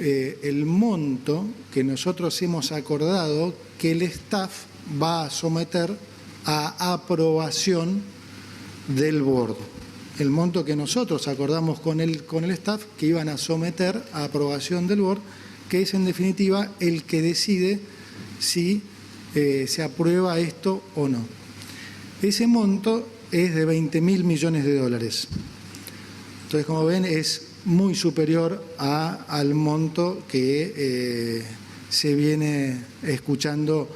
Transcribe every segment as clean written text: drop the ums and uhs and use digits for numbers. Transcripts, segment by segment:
el monto que nosotros hemos acordado que el staff va a someter a aprobación del board. El monto que nosotros acordamos con el staff que iban a someter a aprobación del board, que es en definitiva el que decide si se aprueba esto o no. Ese monto es de 20.000 millones de dólares. Entonces, como ven, es muy superior al monto que se viene escuchando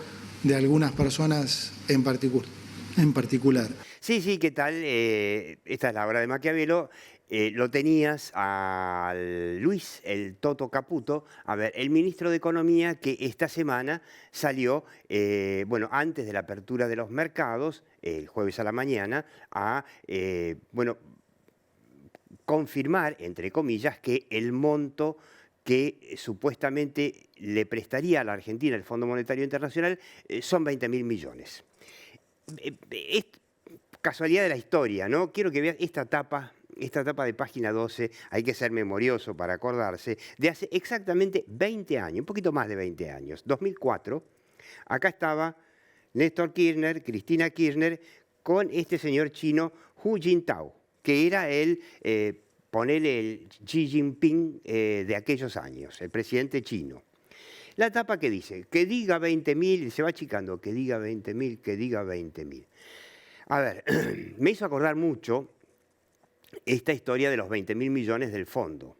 de algunas personas en particular. Sí, ¿qué tal? Esta es la obra de Maquiavelo. Lo tenías a Luis, el Toto Caputo, a ver, el ministro de Economía que esta semana salió, bueno, antes de la apertura de los mercados, el jueves a la mañana, a, bueno, confirmar, entre comillas, que el monto que supuestamente le prestaría a la Argentina el Fondo Monetario Internacional son 20.000 millones. Es casualidad de la historia, ¿no? Quiero que veas esta tapa de página 12, hay que ser memorioso para acordarse, de hace exactamente 20 años, un poquito más de 20 años, 2004, acá estaba Néstor Kirchner, Cristina Kirchner, con este señor chino Hu Jintao, que era ponele el Xi Jinping de aquellos años, el presidente chino. La tapa que dice, que diga 20.000, se va achicando, que diga 20.000, que diga 20.000. A ver, me hizo acordar mucho esta historia de los 20.000 millones del fondo.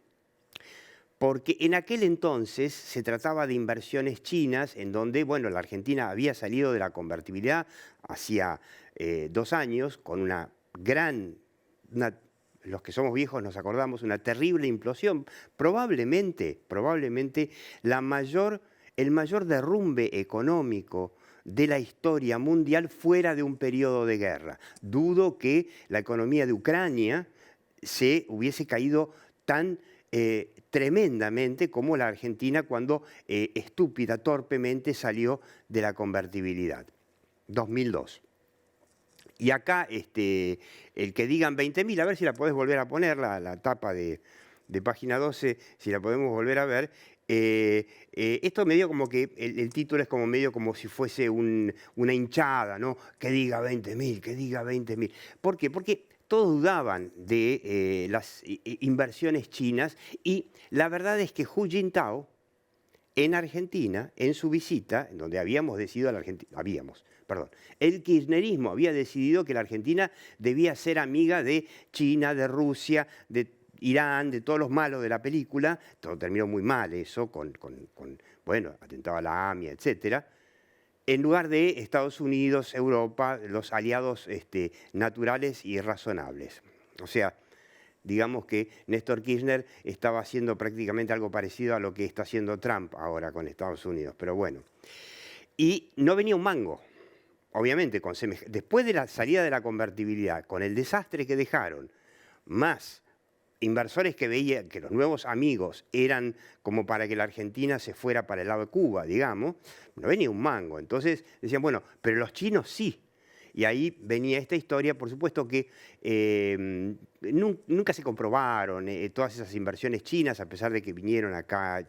Porque en aquel entonces se trataba de inversiones chinas en donde, bueno, la Argentina había salido de la convertibilidad hacía 2 años con una gran, los que somos viejos nos acordamos, una terrible implosión. Probablemente el mayor derrumbe económico de la historia mundial fuera de un periodo de guerra. Dudo que la economía de Ucrania se hubiese caído tan tremendamente como la Argentina cuando estúpida, torpemente salió de la convertibilidad. 2002. Y acá, el que digan 20.000, a ver si la podés volver a poner, la tapa de página 12, si la podemos volver a ver. Esto medio como que el título es como medio como si fuese una hinchada, ¿no? Que diga 20.000, que diga 20.000. ¿Por qué? Porque todos dudaban de las inversiones chinas y la verdad es que Hu Jintao en Argentina, en su visita, en donde habíamos decidido el kirchnerismo había decidido que la Argentina debía ser amiga de China, de Rusia, de Irán, de todos los malos de la película. Todo terminó muy mal eso, bueno, atentado a la AMIA, etcétera. En lugar de Estados Unidos, Europa, los aliados naturales y razonables. O sea, digamos que Néstor Kirchner estaba haciendo prácticamente algo parecido a lo que está haciendo Trump ahora con Estados Unidos, pero bueno. Y no venía un mango, obviamente, después de la salida de la convertibilidad, con el desastre que dejaron, más inversores que veían que los nuevos amigos eran como para que la Argentina se fuera para el lado de Cuba, digamos, no venía un mango. Entonces decían, bueno, pero los chinos sí. Y ahí venía esta historia, por supuesto que nunca se comprobaron todas esas inversiones chinas, a pesar de que vinieron acá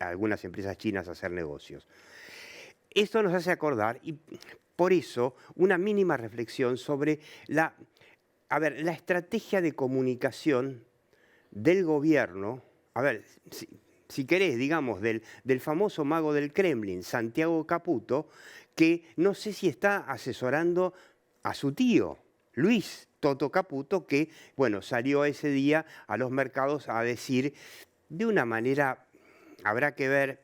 algunas empresas chinas a hacer negocios. Esto nos hace acordar, y por eso, una mínima reflexión sobre la estrategia de comunicación del gobierno, si querés, digamos, del famoso mago del Kremlin, Santiago Caputo, que no sé si está asesorando a su tío, Luis Toto Caputo, que, bueno, salió ese día a los mercados a decir, de una manera, habrá que ver,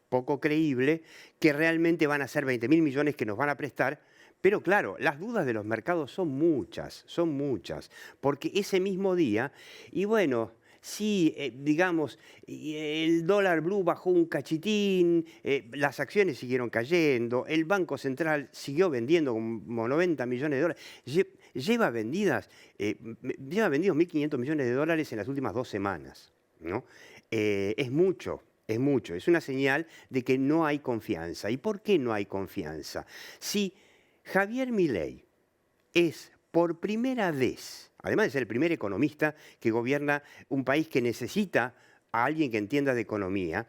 poco creíble, que realmente van a ser 20.000 millones que nos van a prestar. Pero claro, las dudas de los mercados son muchas, porque ese mismo día, y bueno, sí, digamos, el dólar blue bajó un cachitín, las acciones siguieron cayendo, el Banco Central siguió vendiendo como 90 millones de dólares, lleva vendidos 1.500 millones de dólares en las últimas 2 semanas, ¿no? Es mucho. Es una señal de que no hay confianza. ¿Y por qué no hay confianza? Si Javier Milei es por primera vez, además de ser el primer economista que gobierna un país que necesita a alguien que entienda de economía,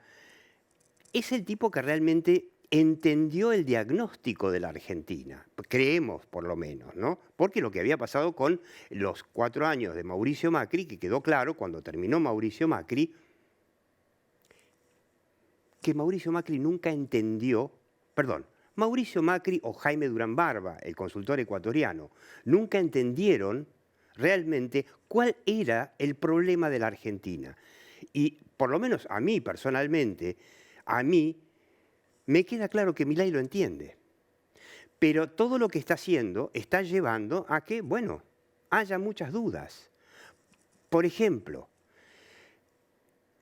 es el tipo que realmente entendió el diagnóstico de la Argentina, creemos por lo menos, ¿no? Porque lo que había pasado con los 4 años de Mauricio Macri, que quedó claro cuando terminó Mauricio Macri, que Mauricio Macri nunca entendió, perdón, Mauricio Macri o Jaime Durán Barba, el consultor ecuatoriano, nunca entendieron realmente cuál era el problema de la Argentina. Y por lo menos a mí personalmente, a mí me queda claro que Milei lo entiende. Pero todo lo que está haciendo está llevando a que, bueno, haya muchas dudas. Por ejemplo,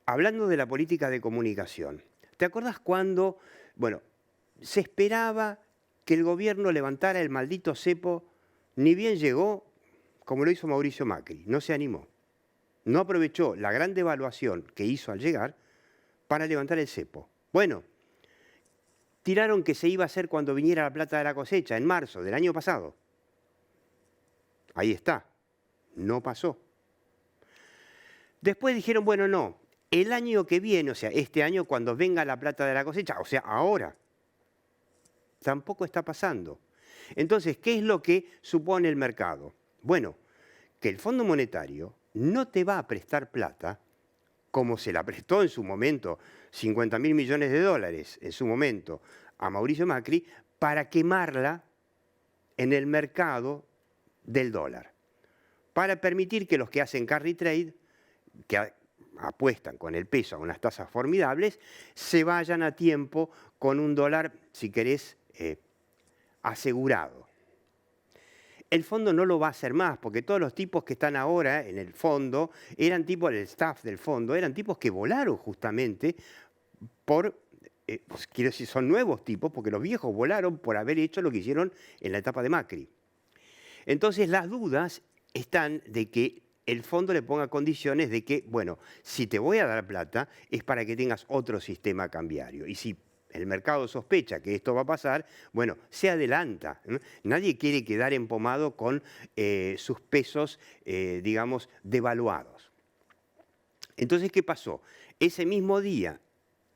hablando de la política de comunicación, ¿te acuerdas cuando, bueno, se esperaba que el gobierno levantara el maldito cepo? Ni bien llegó, como lo hizo Mauricio Macri, no se animó. No aprovechó la gran devaluación que hizo al llegar para levantar el cepo. Bueno, tiraron que se iba a hacer cuando viniera la plata de la cosecha, en marzo del año pasado. Ahí está, no pasó. Después dijeron, bueno, no, el año que viene, o sea, este año cuando venga la plata de la cosecha, o sea, ahora, tampoco está pasando. Entonces, ¿qué es lo que supone el mercado? Bueno, que el Fondo Monetario no te va a prestar plata como se la prestó en su momento, 50.000 millones de dólares en su momento, a Mauricio Macri, para quemarla en el mercado del dólar. Para permitir que los que hacen carry trade, que apuestan con el peso a unas tasas formidables, se vayan a tiempo con un dólar, si querés, asegurado. El fondo no lo va a hacer más, porque todos los tipos que están ahora en el fondo, eran tipos del staff del fondo, eran tipos que volaron justamente por, pues quiero decir, son nuevos tipos, porque los viejos volaron por haber hecho lo que hicieron en la etapa de Macri. Entonces las dudas están de que el fondo le ponga condiciones de que, bueno, si te voy a dar plata es para que tengas otro sistema cambiario. Y si el mercado sospecha que esto va a pasar, bueno, se adelanta. Nadie quiere quedar empomado con sus pesos, digamos, devaluados. Entonces, ¿qué pasó? Ese mismo día,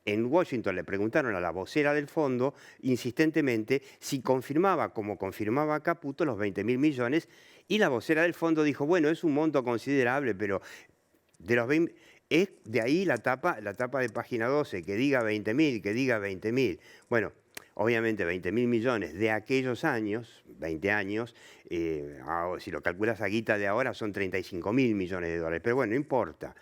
en Washington le preguntaron a la vocera del fondo insistentemente si confirmaba, como confirmaba Caputo, los 20.000 millones, y la vocera del fondo dijo, bueno, es un monto considerable, pero de los 20... Es de ahí la tapa de página 12, que diga 20.000, que diga 20.000. Bueno, obviamente 20.000 millones de aquellos años, 20 años, si lo calculas a guita de ahora son 35.000 millones de dólares, pero bueno, no importa.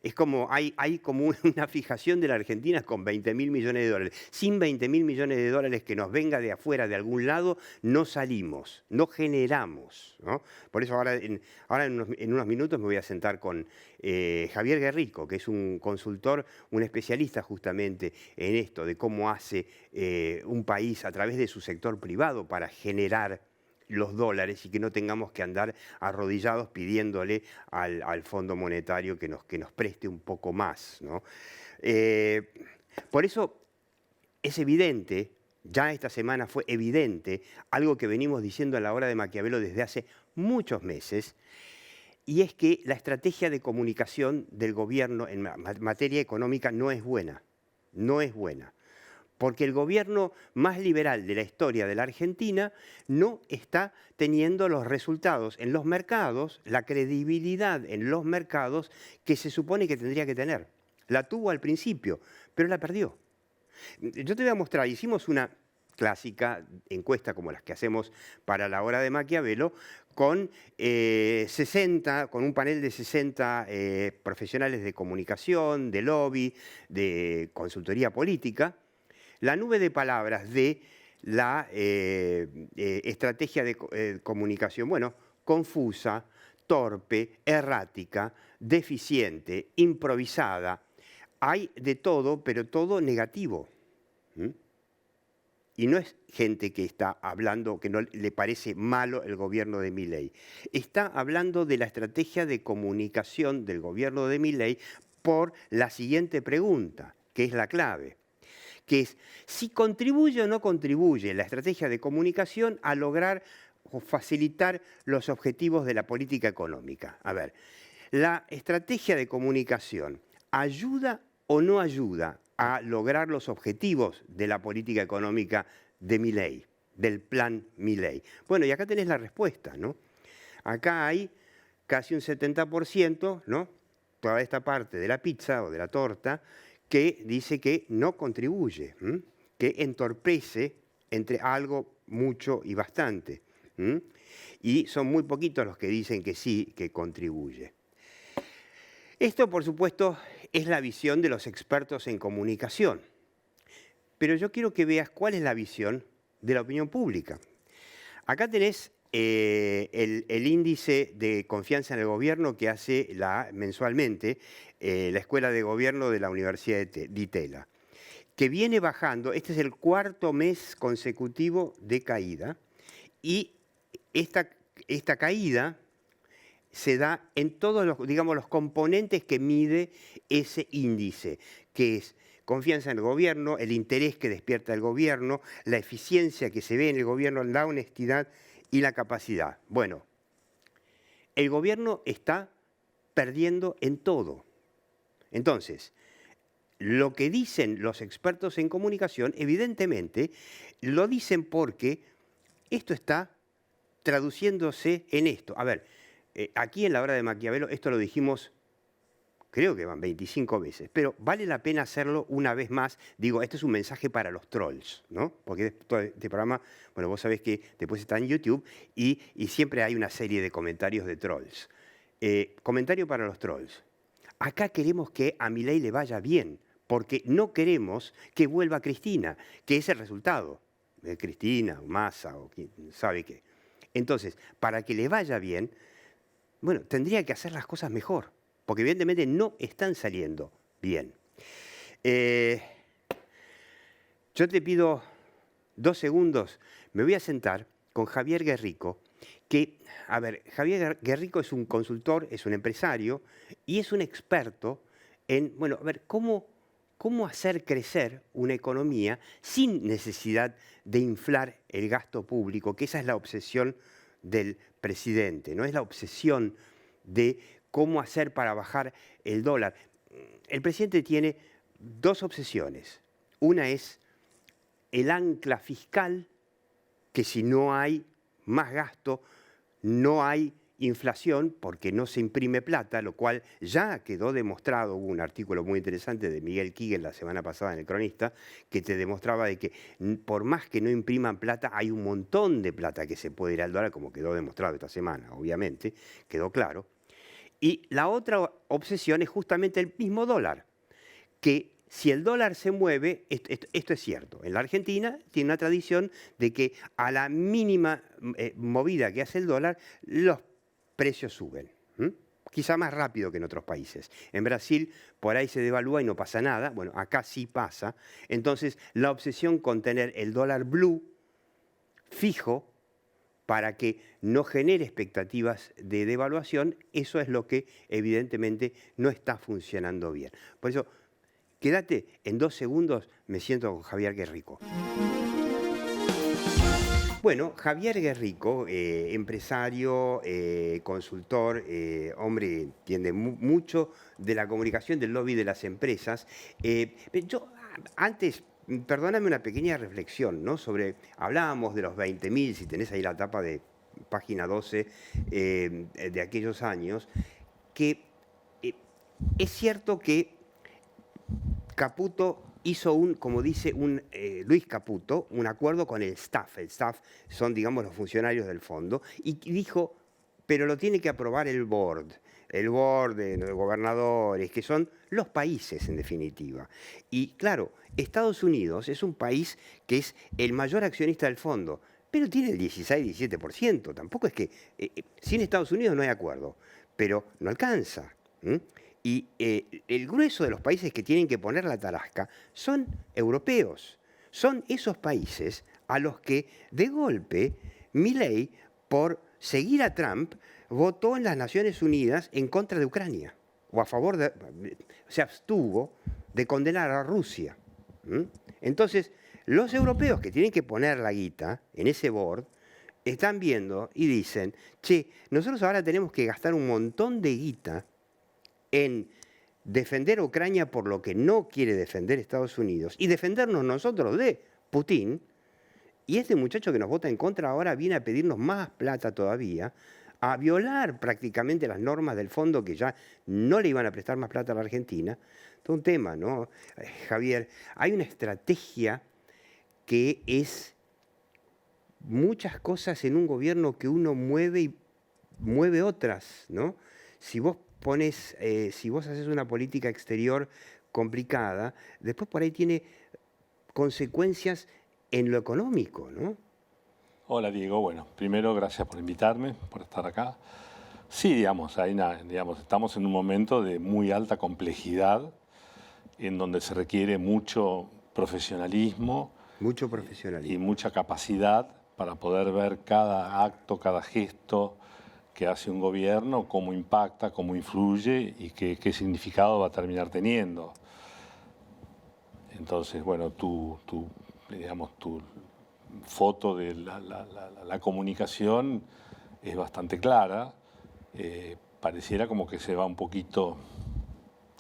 Es como, hay como una fijación de la Argentina con 20.000 millones de dólares. Sin 20.000 millones de dólares que nos venga de afuera, de algún lado, no salimos, no generamos, ¿no? Por eso ahora en unos minutos me voy a sentar con Javier Guerrico, que es un consultor, un especialista justamente en esto, de cómo hace un país a través de su sector privado para generar los dólares y que no tengamos que andar arrodillados pidiéndole al Fondo Monetario que nos preste un poco más, ¿no? Por eso es evidente, ya esta semana fue evidente, algo que venimos diciendo a la hora de Maquiavelo desde hace muchos meses, y es que la estrategia de comunicación del gobierno en materia económica no es buena, no es buena. Porque el gobierno más liberal de la historia de la Argentina no está teniendo los resultados en los mercados, la credibilidad en los mercados que se supone que tendría que tener. La tuvo al principio, pero la perdió. Yo te voy a mostrar, hicimos una clásica encuesta como las que hacemos para la hora de Maquiavelo, con un panel de 60 profesionales de comunicación, de lobby, de consultoría política. La nube de palabras de la estrategia de comunicación, bueno, confusa, torpe, errática, deficiente, improvisada. Hay de todo, pero todo negativo. Y no es gente que está hablando que no le parece malo el gobierno de Milei. Está hablando de la estrategia de comunicación del gobierno de Milei por la siguiente pregunta, que es la clave, que es si contribuye o no contribuye la estrategia de comunicación a lograr o facilitar los objetivos de la política económica. A ver, la estrategia de comunicación ¿ayuda o no ayuda a lograr los objetivos de la política económica de Milei, del plan Milei? Bueno, y acá tenés la respuesta, ¿no? Acá hay casi un 70%, ¿no? Toda esta parte de la pizza o de la torta que dice que no contribuye, que entorpece entre algo, mucho y bastante. Y son muy poquitos los que dicen que sí, que contribuye. Esto, por supuesto, es la visión de los expertos en comunicación. Pero yo quiero que veas cuál es la visión de la opinión pública. Acá tenés el índice de confianza en el gobierno que hace mensualmente la Escuela de Gobierno de la Universidad de Itela, que viene bajando. Este es el cuarto mes consecutivo de caída, y esta caída se da en todos los, digamos, los componentes que mide ese índice, que es confianza en el gobierno, el interés que despierta el gobierno, la eficiencia que se ve en el gobierno, la honestidad y la capacidad. Bueno, el gobierno está perdiendo en todo. Entonces, lo que dicen los expertos en comunicación, evidentemente, lo dicen porque esto está traduciéndose en esto. A ver, aquí en la obra de Maquiavelo, esto lo dijimos, creo que van 25 veces, pero vale la pena hacerlo una vez más. Digo, este es un mensaje para los trolls, ¿no? Porque todo este programa, bueno, vos sabés que después está en YouTube y siempre hay una serie de comentarios de trolls. Comentario para los trolls. Acá queremos que a Milei le vaya bien, porque no queremos que vuelva Cristina, que es el resultado de Cristina, o Massa, o quién sabe qué. Entonces, para que le vaya bien, bueno, tendría que hacer las cosas mejor, porque evidentemente no están saliendo bien. Yo te pido 2 segundos, me voy a sentar con Javier Guerrico, que, a ver, Javier Guerrico es un consultor, es un empresario y es un experto en, bueno, a ver, cómo hacer crecer una economía sin necesidad de inflar el gasto público, que esa es la obsesión del presidente, ¿no? Es la obsesión de cómo hacer para bajar el dólar. El presidente tiene 2 obsesiones. Una es el ancla fiscal, que si no hay más gasto, no hay inflación porque no se imprime plata, lo cual ya quedó demostrado. Hubo un artículo muy interesante de Miguel Kigel la semana pasada en El Cronista que te demostraba de que por más que no impriman plata, hay un montón de plata que se puede ir al dólar, como quedó demostrado esta semana, obviamente, quedó claro. Y la otra obsesión es justamente el mismo dólar, que si el dólar se mueve, esto es cierto, en la Argentina tiene una tradición de que a la mínima movida que hace el dólar, los precios suben. Quizá más rápido que en otros países. En Brasil por ahí se devalúa y no pasa nada. Bueno, acá sí pasa. Entonces, la obsesión con tener el dólar blue fijo para que no genere expectativas de devaluación, eso es lo que evidentemente no está funcionando bien. Por eso, quédate, en 2 segundos me siento con Javier Guerrico. Bueno, Javier Guerrico, empresario, consultor, hombre, entiende mucho de la comunicación, del lobby de las empresas. Yo antes, perdóname una pequeña reflexión, ¿no? Hablábamos de los 20.000, si tenés ahí la tapa de página 12 de aquellos años, que es cierto que Caputo hizo como dice Luis Caputo, un acuerdo con el staff. El staff son, digamos, los funcionarios del fondo, y dijo, pero lo tiene que aprobar el board de los gobernadores, que son los países, en definitiva. Y claro, Estados Unidos es un país que es el mayor accionista del fondo, pero tiene el 16-17%. Tampoco es que sin Estados Unidos no hay acuerdo, pero no alcanza. Y el grueso de los países que tienen que poner la tarasca son europeos. Son esos países a los que, de golpe, Milei, por seguir a Trump, votó en las Naciones Unidas en contra de Ucrania. O a favor se abstuvo de condenar a Rusia. Entonces, los europeos que tienen que poner la guita en ese board están viendo y dicen, che, nosotros ahora tenemos que gastar un montón de guita en defender a Ucrania por lo que no quiere defender Estados Unidos y defendernos nosotros de Putin. Y este muchacho que nos vota en contra ahora viene a pedirnos más plata todavía, a violar prácticamente las normas del fondo que ya no le iban a prestar más plata a la Argentina. Todo un tema, ¿no? Javier, hay una estrategia que es muchas cosas en un gobierno que uno mueve y mueve otras, ¿no? Si vos haces una política exterior complicada, después por ahí tiene consecuencias en lo económico, ¿no? Hola Diego, bueno, primero gracias por invitarme, por estar acá. Sí, digamos, estamos en un momento de muy alta complejidad, en donde se requiere mucho profesionalismo. Mucho profesionalismo. Y mucha capacidad para poder ver cada acto, cada gesto que hace un gobierno, cómo impacta, cómo influye y qué significado va a terminar teniendo. Entonces, bueno, tu foto de la comunicación es bastante clara. Pareciera como que se va un poquito...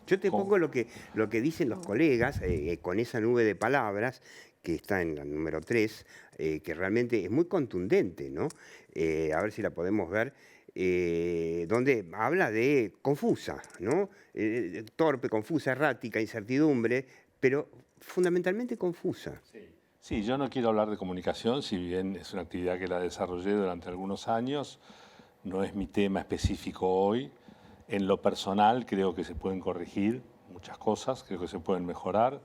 Yo te pongo lo que dicen los colegas con esa nube de palabras que está en la número 3, que realmente es muy contundente, ¿no? A ver si la podemos ver, donde habla de confusa, ¿no? Torpe, confusa, errática, incertidumbre, pero fundamentalmente confusa. Sí, yo no quiero hablar de comunicación, si bien es una actividad que la desarrollé durante algunos años, no es mi tema específico hoy. En lo personal creo que se pueden corregir muchas cosas, creo que se pueden mejorar.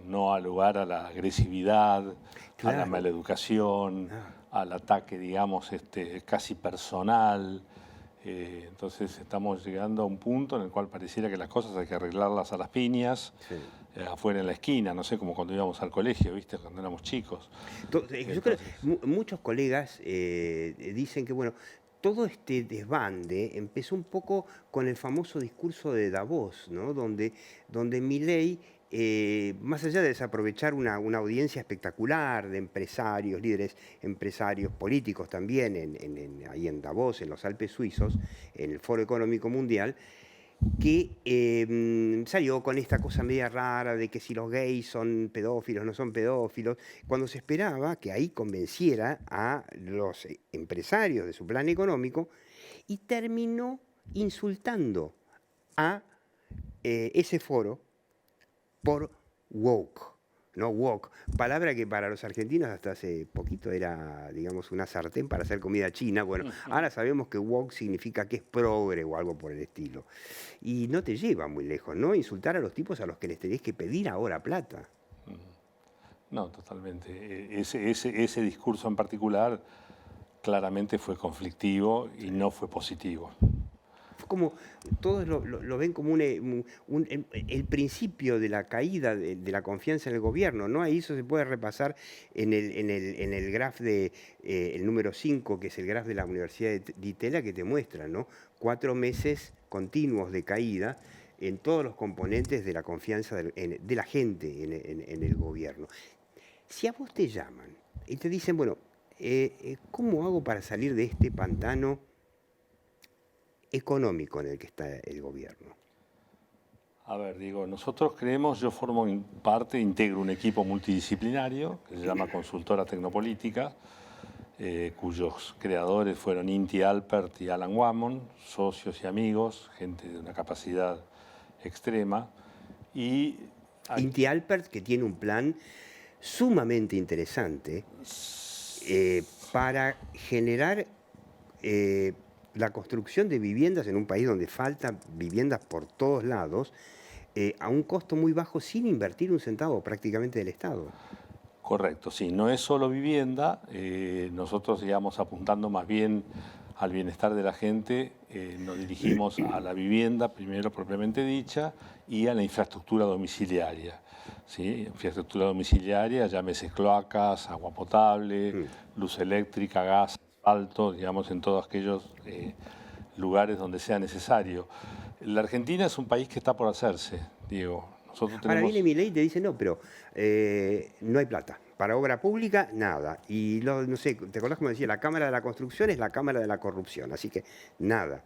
No al lugar a la agresividad, claro, a la maleducación, al ataque, digamos, casi personal. Entonces estamos llegando a un punto en el cual pareciera que las cosas hay que arreglarlas a las piñas, sí, afuera en la esquina, no sé, como cuando íbamos al colegio, ¿viste? Cuando éramos chicos. Yo creo que muchos colegas dicen que, bueno, todo este desbande empezó un poco con el famoso discurso de Davos, ¿no? Donde Milei, más allá de desaprovechar una audiencia espectacular de empresarios, líderes empresarios políticos también, ahí en Davos, en los Alpes suizos, en el Foro Económico Mundial, que salió con esta cosa media rara de que si los gays son pedófilos, no son pedófilos, cuando se esperaba que ahí convenciera a los empresarios de su plan económico, y terminó insultando a ese foro por woke, ¿no? Woke, palabra que para los argentinos hasta hace poquito era, digamos, una sartén para hacer comida china. Bueno, ahora sabemos que woke significa que es progre o algo por el estilo. Y no te lleva muy lejos, ¿no? Insultar a los tipos a los que les tenés que pedir ahora plata. No, totalmente. Ese discurso en particular claramente fue conflictivo y no fue positivo. Como todos lo ven como el principio de la caída de la confianza en el gobierno, ¿no? Ahí eso se puede repasar en el graph el número 5, que es el graph de la Universidad de Itela, que te muestra, ¿no? 4 meses continuos de caída en todos los componentes de la confianza de la gente en el gobierno. Si a vos te llaman y te dicen, bueno, ¿cómo hago para salir de este pantano económico en el que está el gobierno? A ver, digo, nosotros creemos, yo formo parte, integro un equipo multidisciplinario que se llama Consultora Tecnopolítica, cuyos creadores fueron Inti Alpert y Alan Wamon, socios y amigos, gente de una capacidad extrema. Y Inti Alpert, que tiene un plan sumamente interesante para generar la construcción de viviendas en un país donde faltan viviendas por todos lados, a un costo muy bajo, sin invertir un centavo prácticamente del Estado. Correcto, sí, no es solo vivienda, nosotros, digamos, apuntando más bien al bienestar de la gente, nos dirigimos a la vivienda, primero propiamente dicha, y a la infraestructura domiciliaria. ¿Sí? Infraestructura domiciliaria, llámese cloacas, agua potable, luz eléctrica, gas, asfalto, digamos, en todos aquellos lugares donde sea necesario. La Argentina es un país que está por hacerse, Diego. Nosotros tenemos... Ahora viene Milei y te dice, no, pero no hay plata. Para obra pública, nada. Y no sé, ¿te acordás como decía? La Cámara de la Construcción es la Cámara de la Corrupción, así que nada.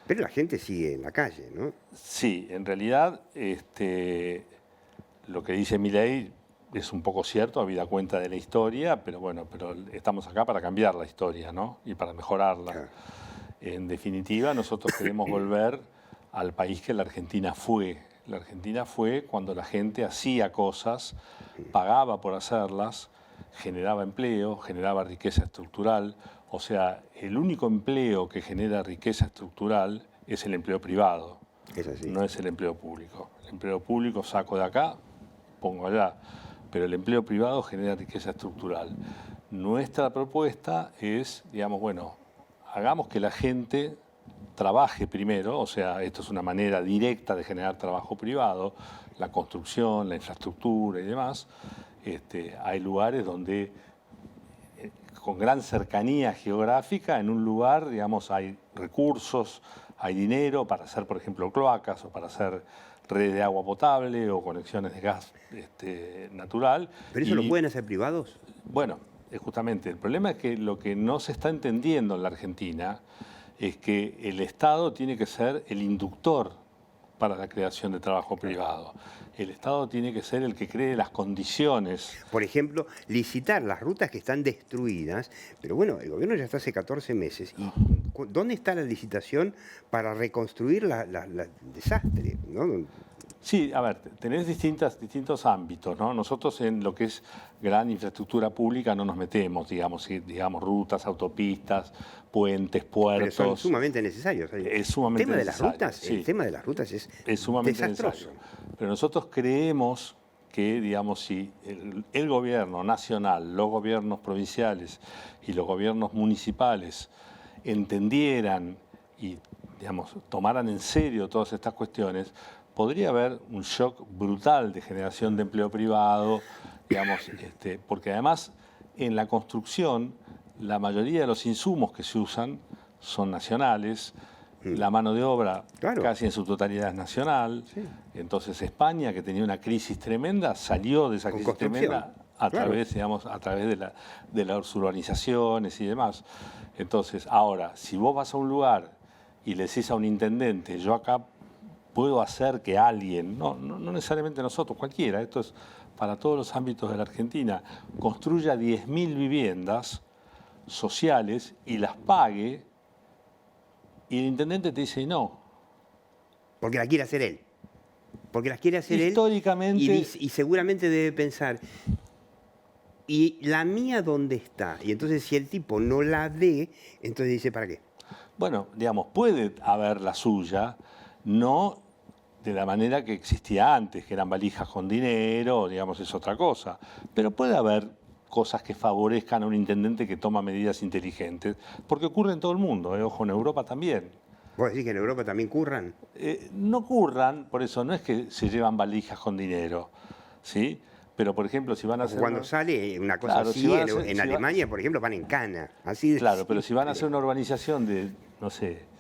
Pero la gente sigue en la calle, ¿no? Sí, en realidad lo que dice Milei es un poco cierto, habida cuenta de la historia, pero bueno, pero estamos acá para cambiar la historia, ¿no? Y para mejorarla. Claro. En definitiva, nosotros queremos volver al país que la Argentina fue. La Argentina fue cuando la gente hacía cosas, pagaba por hacerlas, generaba empleo, generaba riqueza estructural. O sea, el único empleo que genera riqueza estructural es el empleo privado, Es así. no es el empleo público. El empleo público saco de acá, pongo allá, pero el empleo privado genera riqueza estructural. Nuestra propuesta es, digamos, bueno, hagamos que la gente trabaje primero, o sea, esto es una manera directa de generar trabajo privado, la construcción, la infraestructura y demás. Hay lugares donde con gran cercanía geográfica, en un lugar, digamos, hay recursos, hay dinero para hacer, por ejemplo, cloacas o para hacer redes de agua potable o conexiones de gas natural. ¿Pero eso lo pueden hacer privados? Bueno, justamente, el problema es que lo que no se está entendiendo en la Argentina es que el Estado tiene que ser el inductor para la creación de trabajo privado. El Estado tiene que ser el que cree las condiciones. Por ejemplo, licitar las rutas que están destruidas, pero bueno, el gobierno ya está hace 14 meses. ¿Y dónde está la licitación para reconstruir el desastre? ¿No? Sí, a ver, tenés distintos ámbitos, ¿no? Nosotros en lo que es gran infraestructura pública no nos metemos, digamos rutas, autopistas, puentes, puertos. Pero son sumamente necesarios. Es sumamente necesario. El tema de las rutas es sumamente desastroso. necesario. Pero nosotros creemos que, digamos, si el gobierno nacional, los gobiernos provinciales y los gobiernos municipales entendieran y, digamos, tomaran en serio todas estas cuestiones, podría haber un shock brutal de generación de empleo privado, digamos, porque además en la construcción la mayoría de los insumos que se usan son nacionales, la mano de obra casi en su totalidad es nacional, entonces España, que tenía una crisis tremenda, salió de esa crisis tremenda a través, digamos, a través de las urbanizaciones y demás. Entonces, ahora, si vos vas a un lugar y le decís a un intendente, yo acá puedo hacer que alguien, no necesariamente nosotros, cualquiera, esto es para todos los ámbitos de la Argentina, construya 10.000 viviendas sociales y las pague, y el intendente te dice no. Porque la quiere hacer él. Porque las quiere hacer históricamente, él. Y seguramente debe pensar, ¿y la mía dónde está? Y entonces si el tipo no la ve, entonces dice, ¿para qué? Bueno, digamos, puede haber la suya, no de la manera que existía antes, que eran valijas con dinero, digamos, es otra cosa. Pero puede haber cosas que favorezcan a un intendente que toma medidas inteligentes, porque ocurre en todo el mundo, ojo, en Europa también. ¿Vos decís que en Europa también curran? No curran, por eso no es que se llevan valijas con dinero, ¿sí? Pero, por ejemplo, si van a hacer... Cuando sale una cosa así, en Alemania, por ejemplo, van en cana. Así claro, pero si van a hacer una urbanización de, no sé,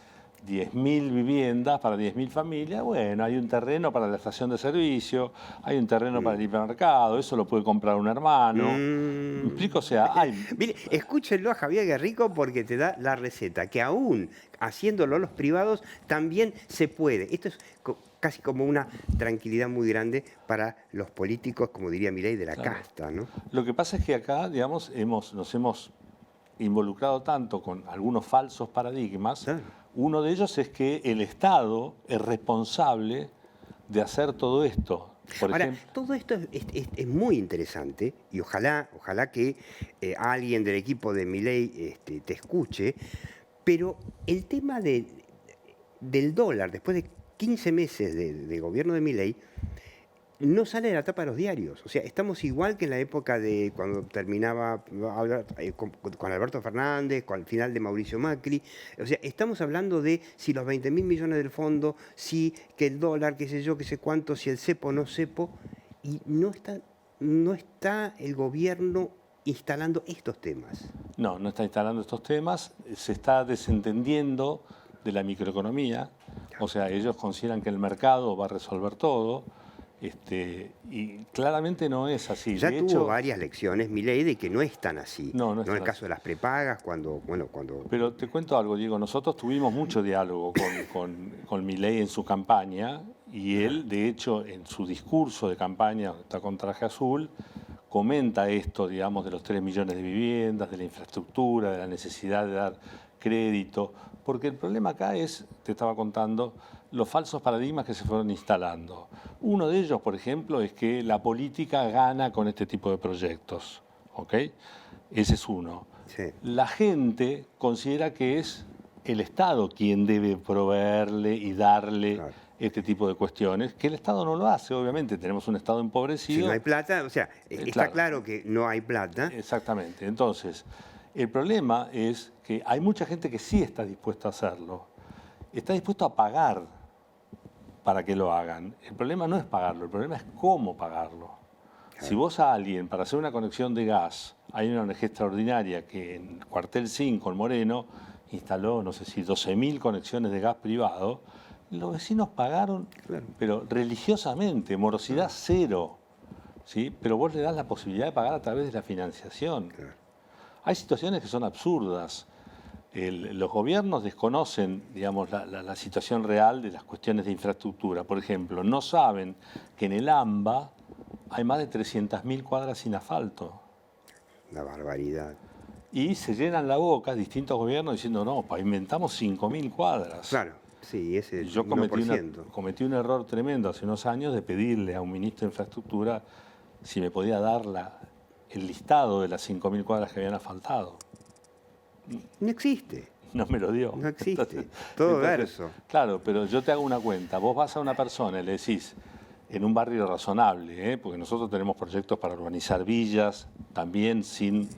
10.000 viviendas para 10.000 familias, bueno, hay un terreno para la estación de servicio, hay un terreno para el hipermercado, eso lo puede comprar un hermano. ¿Me explico? O sea, hay... Mire, escúchenlo a Javier Guerrico porque te da la receta, que aún haciéndolo los privados también se puede. Esto es casi como una tranquilidad muy grande para los políticos, como diría Milei, de la casta, ¿no? Lo que pasa es que acá, digamos, nos hemos involucrado tanto con algunos falsos paradigmas. Uno de ellos es que el Estado es responsable de hacer todo esto. Ahora, todo esto es muy interesante y ojalá que alguien del equipo de Milei te escuche, pero el tema del dólar, después de 15 meses de gobierno de Milei, no sale de la tapa de los diarios. O sea, estamos igual que en la época de cuando terminaba con Alberto Fernández, con el final de Mauricio Macri. O sea, estamos hablando de si los 20.000 millones del fondo, si que el dólar, qué sé yo, qué sé cuánto, si el cepo o no cepo, y no está el gobierno instalando estos temas. No está instalando estos temas, se está desentendiendo de la microeconomía, o sea, ellos consideran que el mercado va a resolver todo. Y claramente no es así. Ya de tuvo hecho, varias lecciones Milei de que no es tan así. No es en el tan caso así. de las prepagas, cuando... Pero te cuento algo, Diego, nosotros tuvimos mucho diálogo con Milei en su campaña y él, de hecho, en su discurso de campaña, está con traje azul, comenta esto, digamos, de los 3 millones de viviendas, de la infraestructura, de la necesidad de dar crédito, porque el problema acá es, te estaba contando, los falsos paradigmas que se fueron instalando. Uno de ellos, por ejemplo, es que la política gana con este tipo de proyectos, ¿ok? Ese es uno. Sí. La gente considera que es el Estado quien debe proveerle y darle este tipo de cuestiones, que el Estado no lo hace, obviamente. Tenemos un Estado empobrecido. Si no hay plata, o sea, está claro que no hay plata. Exactamente. Entonces, el problema es que hay mucha gente que sí está dispuesta a hacerlo. Está dispuesto a pagar para que lo hagan. El problema no es pagarlo, el problema es cómo pagarlo. Claro. Si vos a alguien, para hacer una conexión de gas, hay una ONG extraordinaria que en Cuartel 5, en Moreno, instaló, no sé si 12.000 conexiones de gas privado, los vecinos pagaron, pero religiosamente, morosidad cero, ¿sí? Pero vos le das la posibilidad de pagar a través de la financiación. Hay situaciones que son absurdas. Los gobiernos desconocen, digamos, la situación real de las cuestiones de infraestructura. Por ejemplo, no saben que en el AMBA hay más de 300.000 cuadras sin asfalto. Una barbaridad. Y se llenan la boca distintos gobiernos diciendo, no, pavimentamos 5.000 cuadras. Claro, sí, ese es Yo 1%. cometí un error tremendo hace unos años de pedirle a un ministro de Infraestructura si me podía dar el listado de las 5.000 cuadras que habían asfaltado. No existe. No me lo dio. No existe. Todo verso. Claro, pero yo te hago una cuenta. Vos vas a una persona y le decís, en un barrio razonable, porque nosotros tenemos proyectos para urbanizar villas, también sin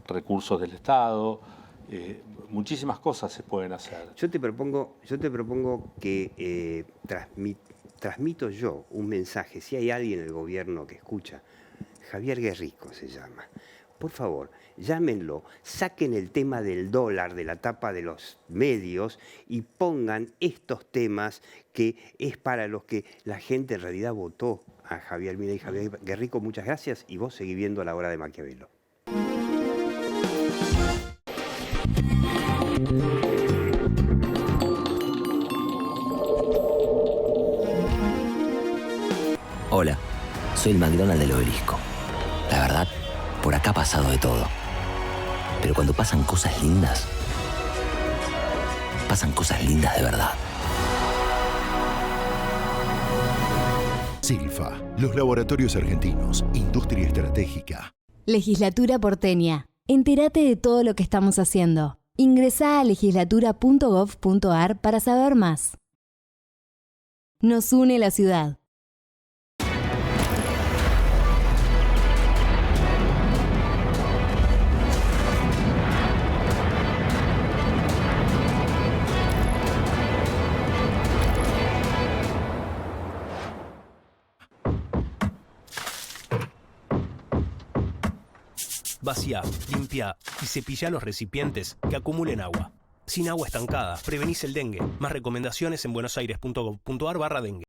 recursos del Estado, muchísimas cosas se pueden hacer. Yo te propongo que transmito yo un mensaje. Si hay alguien en el gobierno que escucha, Javier Guerrico se llama. Por favor, llámenlo, saquen el tema del dólar de la tapa de los medios y pongan estos temas que es para los que la gente en realidad votó a Javier Milei. Javier Guerrico, muchas gracias y vos seguí viendo La Hora de Maquiavelo. Hola, soy el McDonald's del Obelisco. La verdad, por acá ha pasado de todo. Pero cuando pasan cosas lindas de verdad. Silfa, los laboratorios argentinos, industria estratégica. Legislatura porteña. Entérate de todo lo que estamos haciendo. Ingresá a legislatura.gov.ar para saber más. Nos une la ciudad. Vacía, limpia y cepilla los recipientes que acumulen agua. Sin agua estancada, prevenís el dengue. Más recomendaciones en buenosaires.gov.ar/dengue.